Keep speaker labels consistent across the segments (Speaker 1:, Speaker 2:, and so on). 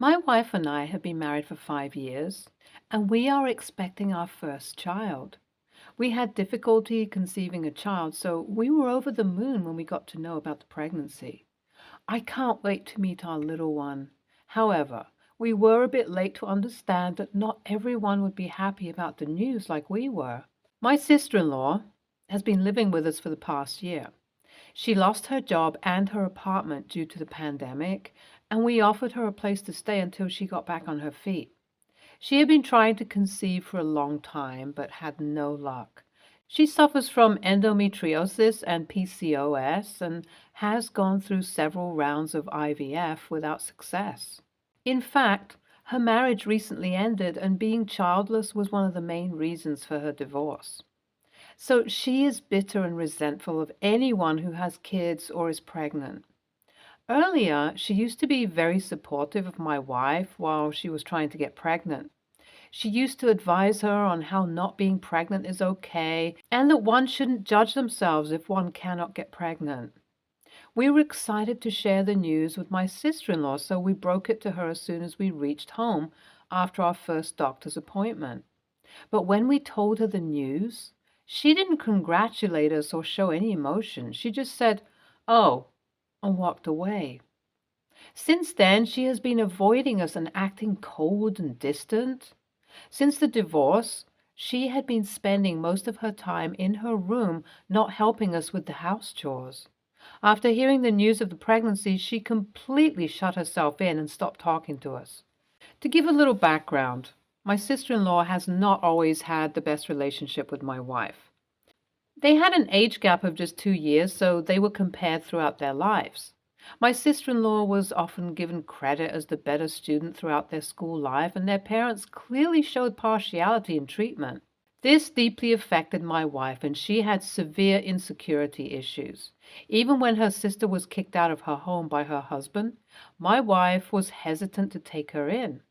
Speaker 1: My wife and I have been married for 5 years, and we are expecting our first child. We had difficulty conceiving a child, so we were over the moon when we got to know about the pregnancy. I can't wait to meet our little one. However, we were a bit late to understand that not everyone would be happy about the news like we were. My sister-in-law has been living with us for the past year. She lost her job and her apartment due to the pandemic, and we offered her a place to stay until she got back on her feet. She had been trying to conceive for a long time, but had no luck. She suffers from endometriosis and PCOS and has gone through several rounds of IVF without success. In fact, her marriage recently ended, and being childless was one of the main reasons for her divorce. So she is bitter and resentful of anyone who has kids or is pregnant. Earlier, she used to be very supportive of my wife while she was trying to get pregnant. She used to advise her on how not being pregnant is okay and that one shouldn't judge themselves if one cannot get pregnant. We were excited to share the news with my sister-in-law, so we broke it to her as soon as we reached home after our first doctor's appointment. But when we told her the news, she didn't congratulate us or show any emotion. She just said, "Oh," and walked away. Since then, she has been avoiding us and acting cold and distant. Since the divorce, she had been spending most of her time in her room, not helping us with the house chores. After hearing the news of the pregnancy, she completely shut herself in and stopped talking to us. To give a little background, my sister-in-law has not always had the best relationship with my wife. They had an age gap of just 2 years, so they were compared throughout their lives. My sister-in-law was often given credit as the better student throughout their school life, and their parents clearly showed partiality in treatment. This deeply affected my wife, and she had severe insecurity issues. Even when her sister was kicked out of her home by her husband, my wife was hesitant to take her in.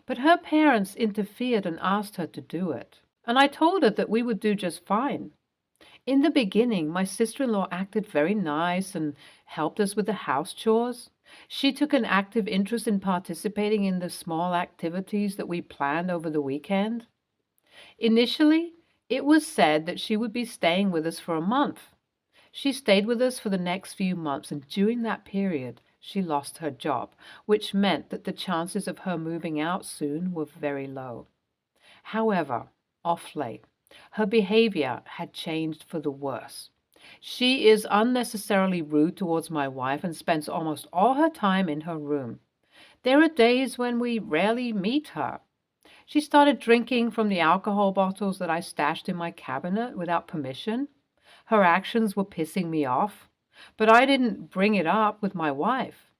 Speaker 1: But her parents interfered and asked her to do it. And I told her that we would do just fine. In the beginning, my sister-in-law acted very nice and helped us with the house chores. She took an active interest in participating in the small activities that we planned over the weekend. Initially, it was said that she would be staying with us for a month. She stayed with us for the next few months, and during that period, she lost her job, which meant that the chances of her moving out soon were very low. However, off late, her behavior had changed for the worse. She is unnecessarily rude towards my wife and spends almost all her time in her room. There are days when we rarely meet her. She started drinking from the alcohol bottles that I stashed in my cabinet without permission. Her actions were pissing me off, but I didn't bring it up with my wife.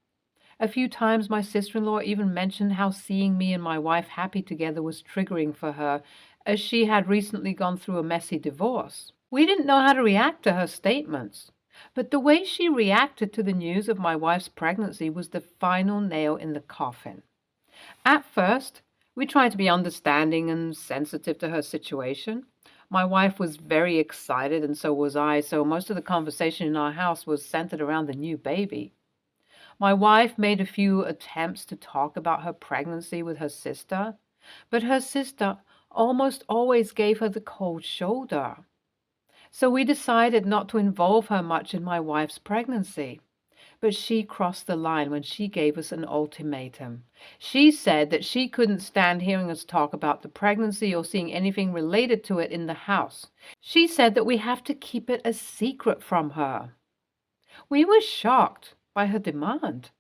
Speaker 1: A few times my sister-in-law even mentioned how seeing me and my wife happy together was triggering for her, as she had recently gone through a messy divorce. We didn't know how to react to her statements, but the way she reacted to the news of my wife's pregnancy was the final nail in the coffin. At first, we tried to be understanding and sensitive to her situation. My wife was very excited, and so was I, so most of the conversation in our house was centered around the new baby. My wife made a few attempts to talk about her pregnancy with her sister, but her sister almost always gave her the cold shoulder. So we decided not to involve her much in my wife's pregnancy. But she crossed the line when she gave us an ultimatum. She said that she couldn't stand hearing us talk about the pregnancy or seeing anything related to it in the house. She said that we have to keep it a secret from her. We were shocked by her demand.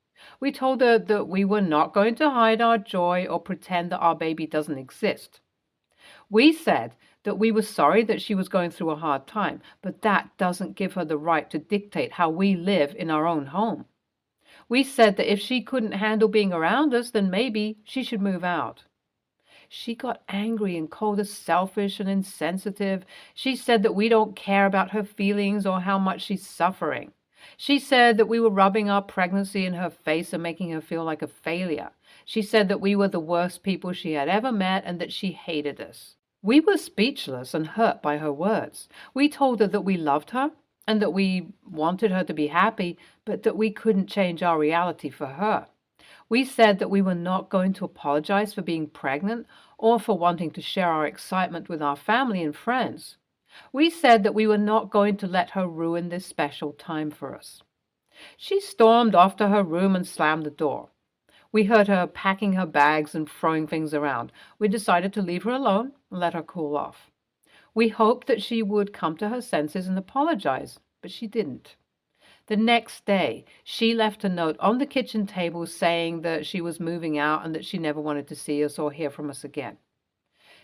Speaker 1: We told her that we were not going to hide our joy or pretend that our baby doesn't exist. We said that we were sorry that she was going through a hard time, but that doesn't give her the right to dictate how we live in our own home. We said that if she couldn't handle being around us, then maybe she should move out. She got angry and called us selfish and insensitive. She said that we don't care about her feelings or how much she's suffering. She said that we were rubbing our pregnancy in her face and making her feel like a failure. She said that we were the worst people she had ever met and that she hated us. We were speechless and hurt by her words. We told her that we loved her and that we wanted her to be happy, but that we couldn't change our reality for her. We said that we were not going to apologize for being pregnant or for wanting to share our excitement with our family and friends. We said that we were not going to let her ruin this special time for us. She stormed off to her room and slammed the door. We heard her packing her bags and throwing things around. We decided to leave her alone and let her cool off. We hoped that she would come to her senses and apologize, but she didn't. The next day, she left a note on the kitchen table saying that she was moving out and that she never wanted to see us or hear from us again.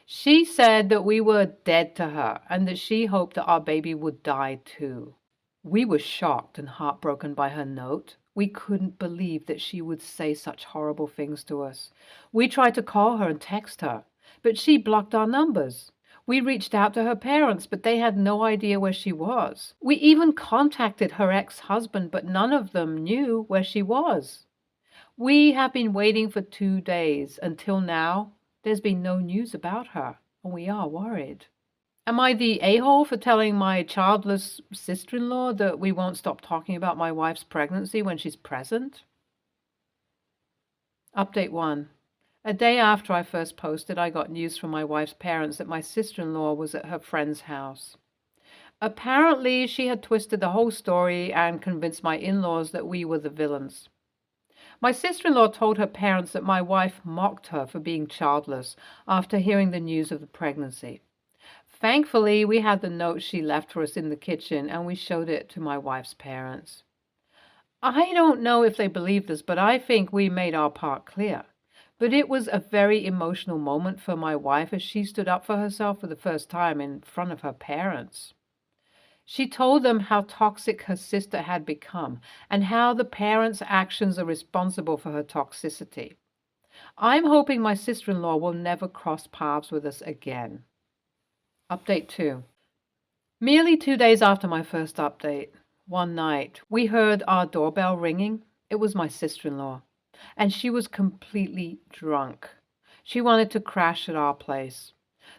Speaker 1: She said that we were dead to her and that she hoped that our baby would die too. We were shocked and heartbroken by her note. We couldn't believe that she would say such horrible things to us. We tried to call her and text her, but she blocked our numbers. We reached out to her parents, but they had no idea where she was. We even contacted her ex-husband, but none of them knew where she was. We have been waiting for 2 days. Until now, there's been no news about her, and we are worried. Am I the a-hole for telling my childless sister-in-law that we won't stop talking about my wife's pregnancy when she's present? Update 1. A day after I first posted, I got news from my wife's parents that my sister-in-law was at her friend's house. Apparently, she had twisted the whole story and convinced my in-laws that we were the villains. My sister-in-law told her parents that my wife mocked her for being childless after hearing the news of the pregnancy. Thankfully, we had the note she left for us in the kitchen, and we showed it to my wife's parents. I don't know if they believed us, but I think we made our part clear. But it was a very emotional moment for my wife as she stood up for herself for the first time in front of her parents. She told them how toxic her sister had become and how the parents' actions are responsible for her toxicity. I'm hoping my sister-in-law will never cross paths with us again. Update 2. Merely 2 days after my first update, one night, we heard our doorbell ringing. It was my sister-in-law, and she was completely drunk. She wanted to crash at our place.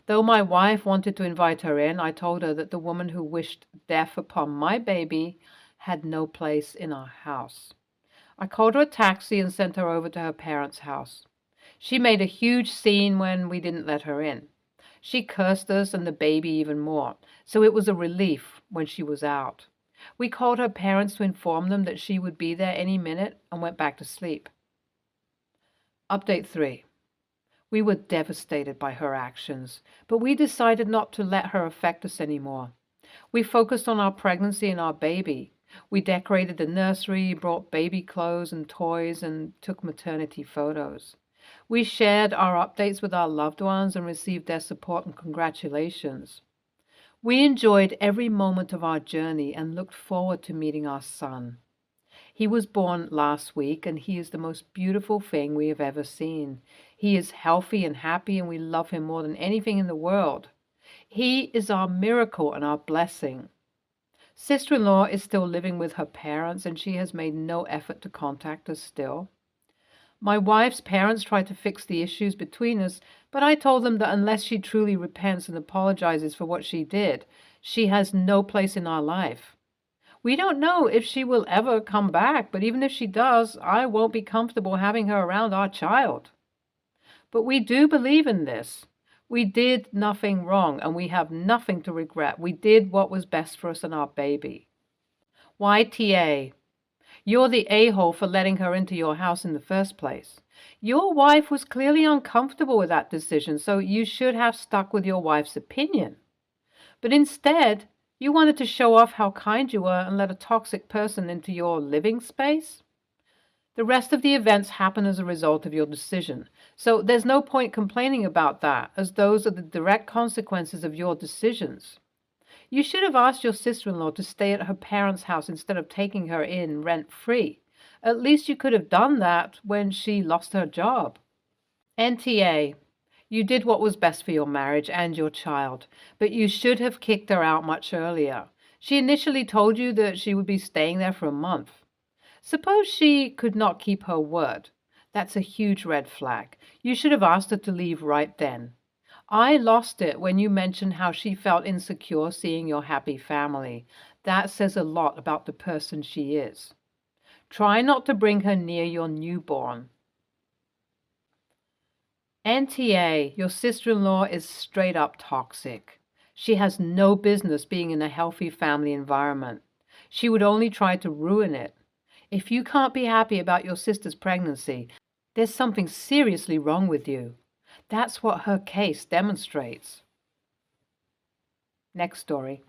Speaker 1: Though my wife wanted to invite her in, I told her that the woman who wished death upon my baby had no place in our house. I called her a taxi and sent her over to her parents' house. She made a huge scene when we didn't let her in. She cursed us and the baby even more, so it was a relief when she was out. We called her parents to inform them that she would be there any minute and went back to sleep. Update 3. We were devastated by her actions, but we decided not to let her affect us anymore. We focused on our pregnancy and our baby. We decorated the nursery, brought baby clothes and toys, and took maternity photos. We shared our updates with our loved ones and received their support and congratulations. We enjoyed every moment of our journey and looked forward to meeting our son. He was born last week, and he is the most beautiful thing we have ever seen. He is healthy and happy, and we love him more than anything in the world. He is our miracle and our blessing. Sister-in-law is still living with her parents, and she has made no effort to contact us still. My wife's parents tried to fix the issues between us, but I told them that unless she truly repents and apologizes for what she did, she has no place in our life. We don't know if she will ever come back, but even if she does, I won't be comfortable having her around our child. But we do believe in this. We did nothing wrong, and we have nothing to regret. We did what was best for us and our baby. YTA, you're the a-hole for letting her into your house in the first place. Your wife was clearly uncomfortable with that decision, so you should have stuck with your wife's opinion. But instead, you wanted to show off how kind you were and let a toxic person into your living space? The rest of the events happen as a result of your decision, so there's no point complaining about that, as those are the direct consequences of your decisions. You should have asked your sister-in-law to stay at her parents' house instead of taking her in rent-free. At least you could have done that when she lost her job. NTA. You did what was best for your marriage and your child, but you should have kicked her out much earlier. She initially told you that she would be staying there for a month. Suppose she could not keep her word. That's a huge red flag. You should have asked her to leave right then. I lost it when you mentioned how she felt insecure seeing your happy family. That says a lot about the person she is. Try not to bring her near your newborn. NTA, your sister-in-law is straight up toxic. She has no business being in a healthy family environment. She would only try to ruin it. If you can't be happy about your sister's pregnancy, there's something seriously wrong with you. That's what her case demonstrates. Next story.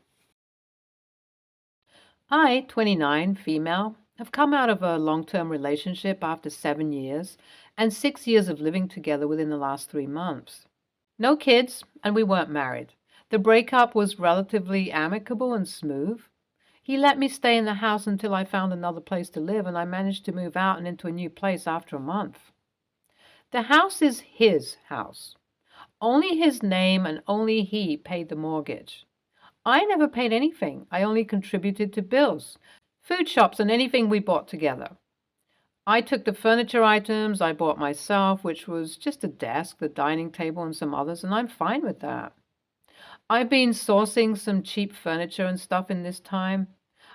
Speaker 1: I, 29, female, have come out of a long-term relationship after 7 years and 6 years of living together within the last 3 months. No kids, and we weren't married. The breakup was relatively amicable and smooth. He let me stay in the house until I found another place to live, and I managed to move out and into a new place after a month. The house is his house. Only his name and only he paid the mortgage. I never paid anything. I only contributed to bills, food shops, and anything we bought together. I took the furniture items I bought myself, which was just a desk, the dining table, and some others, and I'm fine with that. I've been sourcing some cheap furniture and stuff in this time.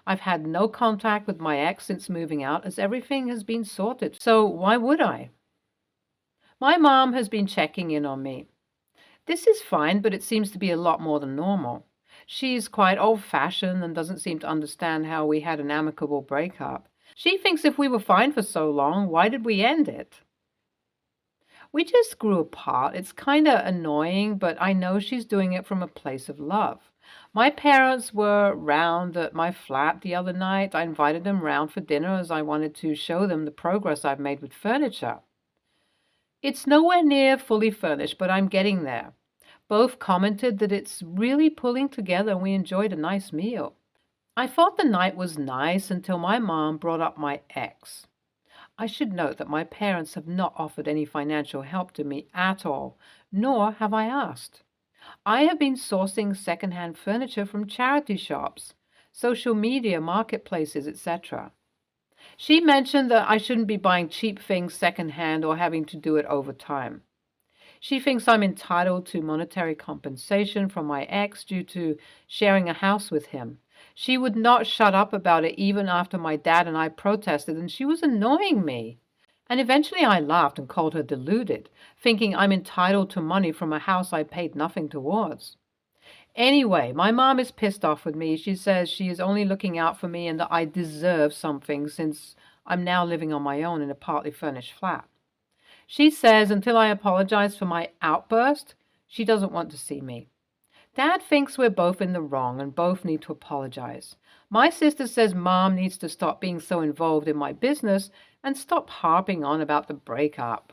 Speaker 1: I've had no contact with my ex since moving out, as everything has been sorted, so why would I? My mom has been checking in on me. This is fine, but it seems to be a lot more than normal. She's quite old-fashioned and doesn't seem to understand how we had an amicable breakup. She thinks if we were fine for so long, why did we end it? We just grew apart. It's kind of annoying, but I know she's doing it from a place of love. My parents were round at my flat the other night. I invited them round for dinner as I wanted to show them the progress I've made with furniture. It's nowhere near fully furnished, but I'm getting there. Both commented that it's really pulling together and we enjoyed a nice meal. I thought the night was nice until my mom brought up my ex. I should note that my parents have not offered any financial help to me at all, nor have I asked. I have been sourcing second-hand furniture from charity shops, social media, marketplaces, etc. She mentioned that I shouldn't be buying cheap things second-hand or having to do it over time. She thinks I'm entitled to monetary compensation from my ex due to sharing a house with him. She would not shut up about it even after my dad and I protested, and she was annoying me. And eventually I laughed and called her deluded, thinking I'm entitled to money from a house I paid nothing towards. Anyway, my mom is pissed off with me. She says she is only looking out for me and that I deserve something since I'm now living on my own in a partly furnished flat. She says until I apologize for my outburst, she doesn't want to see me. Dad thinks we're both in the wrong and both need to apologize. My sister says Mom needs to stop being so involved in my business and stop harping on about the breakup.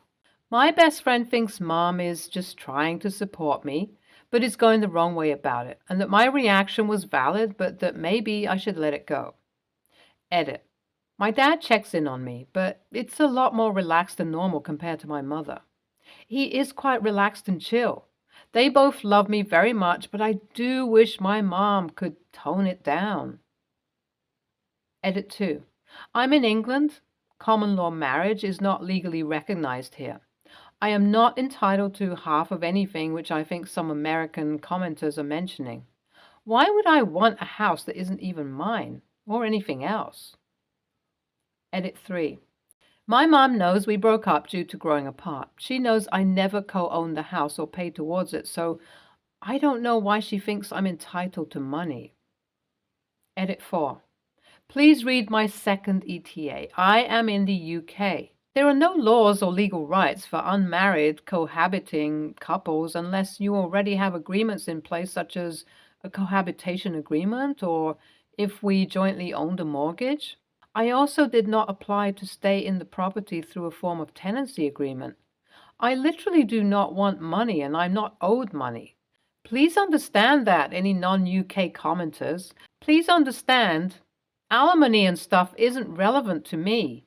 Speaker 1: My best friend thinks Mom is just trying to support me, but is going the wrong way about it, and that my reaction was valid, but that maybe I should let it go. Edit. My dad checks in on me, but it's a lot more relaxed than normal compared to my mother. He is quite relaxed and chill. They both love me very much, but I do wish my mom could tone it down. Edit 2. I'm in England. Common law marriage is not legally recognized here. I am not entitled to half of anything which I think some American commenters are mentioning. Why would I want a house that isn't even mine, or anything else? Edit 3. My mom knows we broke up due to growing apart. She knows I never co-owned the house or paid towards it, so I don't know why she thinks I'm entitled to money. Edit 4. Please read my second ETA. I am in the UK. There are no laws or legal rights for unmarried cohabiting couples unless you already have agreements in place such as a cohabitation agreement or if we jointly owned a mortgage. I also did not apply to stay in the property through a form of tenancy agreement. I literally do not want money and I'm not owed money. Please understand that, any non-UK commenters. Please understand, alimony and stuff isn't relevant to me.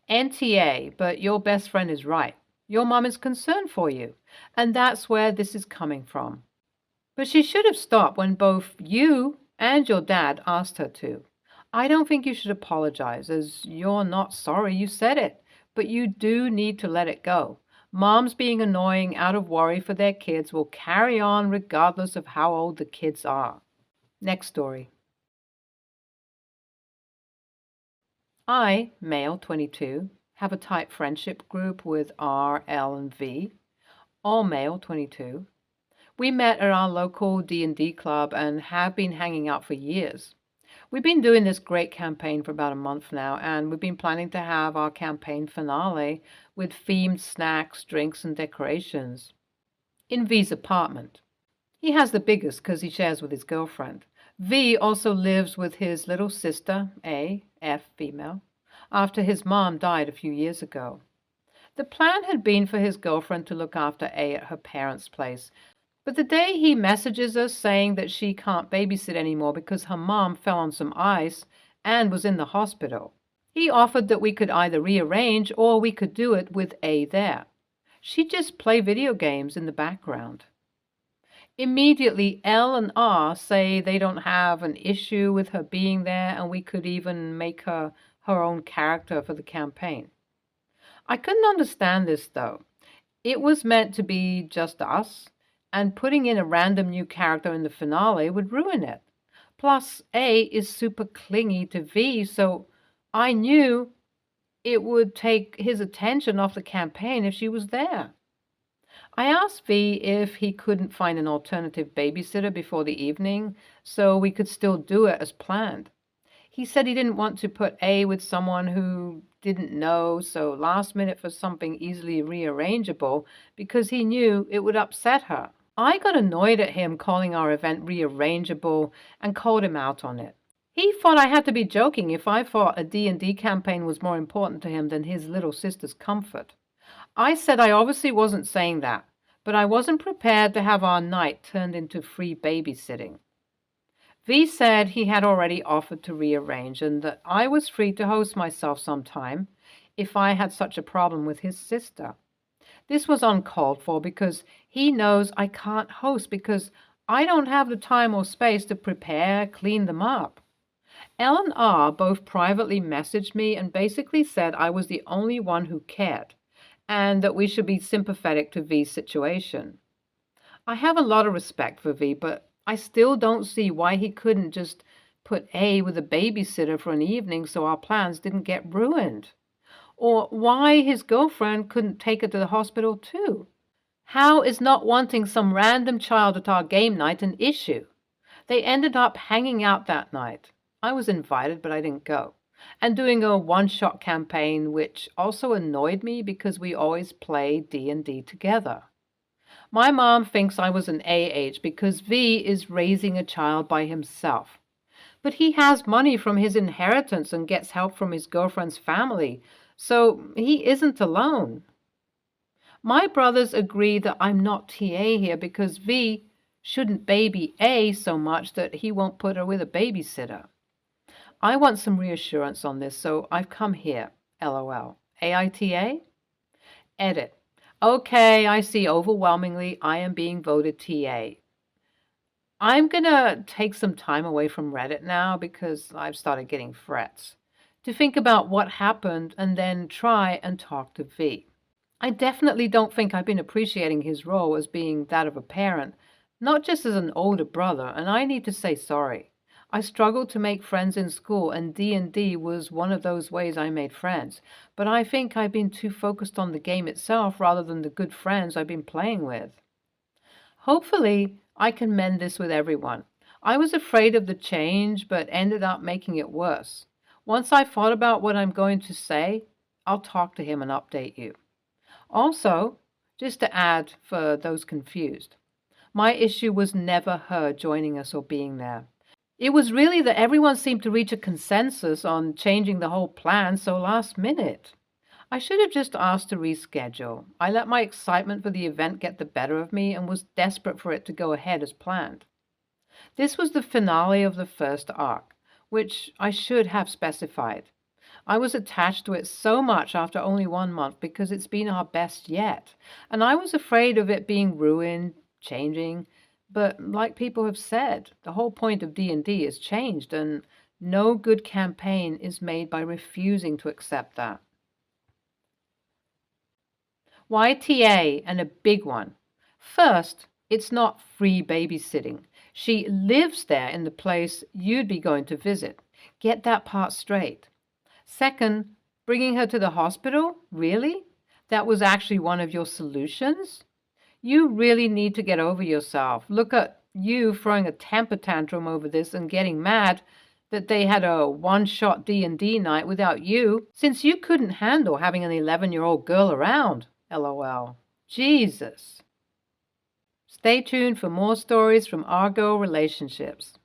Speaker 1: NTA, but your best friend is right. Your mom is concerned for you, and that's where this is coming from. But she should have stopped when both you and your dad asked her to. I don't think you should apologize, as you're not sorry you said it, but you do need to let it go. Moms being annoying out of worry for their kids will carry on regardless of how old the kids are. Next story. I, male 22, have a tight friendship group with R, L, and V, all male, 22. We met at our local D&D club and have been hanging out for years. We've been doing this great campaign for about a month now, and we've been planning to have our campaign finale with themed snacks, drinks, and decorations in V's apartment. He has the biggest because he shares with his girlfriend. V also lives with his little sister, A, F, female, after his mom died a few years ago. The plan had been for his girlfriend to look after A at her parents' place, but the day he messages us saying that she can't babysit anymore because her mom fell on some ice and was in the hospital, he offered that we could either rearrange or we could do it with A there. She'd just play video games in the background. Immediately, L and R say they don't have an issue with her being there and we could even make her her own character for the campaign. I couldn't understand this though. It was meant to be just us, and putting in a random new character in the finale would ruin it. Plus, A is super clingy to V, so I knew it would take his attention off the campaign if she was there. I asked V if he couldn't find an alternative babysitter before the evening so we could still do it as planned. He said he didn't want to put A with someone who didn't know, so last minute for something easily rearrangeable because he knew it would upset her. I got annoyed at him calling our event rearrangeable and called him out on it. He thought I had to be joking if I thought a D&D campaign was more important to him than his little sister's comfort. I said I obviously wasn't saying that, but I wasn't prepared to have our night turned into free babysitting. V said he had already offered to rearrange and that I was free to host myself sometime if I had such a problem with his sister. This was uncalled for because he knows I can't host because I don't have the time or space to prepare, clean them up. L and R both privately messaged me and basically said I was the only one who cared and that we should be sympathetic to V's situation. I have a lot of respect for V, but I still don't see why he couldn't just put A with a babysitter for an evening so our plans didn't get ruined. Or why his girlfriend couldn't take her to the hospital too. How is not wanting some random child at our game night an issue? They ended up hanging out that night. I was invited, but I didn't go. And doing a one-shot campaign, which also annoyed me because we always play D&D together. My mom thinks I was an AH because V is raising a child by himself. But he has money from his inheritance and gets help from his girlfriend's family, so he isn't alone. My brothers agree that I'm not TA here because V shouldn't baby A so much that he won't put her with a babysitter. I want some reassurance on this, so I've come here. LOL. AITA? Edit. Okay, I see overwhelmingly I am being voted TA. I'm gonna take some time away from Reddit now because I've started getting threats to think about what happened and then try and talk to V. I definitely don't think I've been appreciating his role as being that of a parent, not just as an older brother, and I need to say sorry. I struggled to make friends in school, and D&D was one of those ways I made friends, but I think I've been too focused on the game itself rather than the good friends I've been playing with. Hopefully, I can mend this with everyone. I was afraid of the change, but ended up making it worse. Once I thought about what I'm going to say, I'll talk to him and update you. Also, just to add for those confused, my issue was never her joining us or being there. It was really that everyone seemed to reach a consensus on changing the whole plan so last minute. I should have just asked to reschedule. I let my excitement for the event get the better of me and was desperate for it to go ahead as planned. This was the finale of the first arc, which I should have specified. I was attached to it so much after only 1 month because it's been our best yet, and I was afraid of it being ruined, changing. But like people have said, the whole point of D&D is changed, and no good campaign is made by refusing to accept that. Why TA, and a big one? First, it's not free babysitting. She lives there in the place you'd be going to visit. Get that part straight. Second, Bringing her to the hospital? Really? That was actually one of your solutions? You really need to get over yourself. Look at you throwing a temper tantrum over this and getting mad that they had a one-shot D&D night without you, since you couldn't handle having an 11-year-old girl around. LOL. Jesus. Stay tuned for more stories from our girl relationships.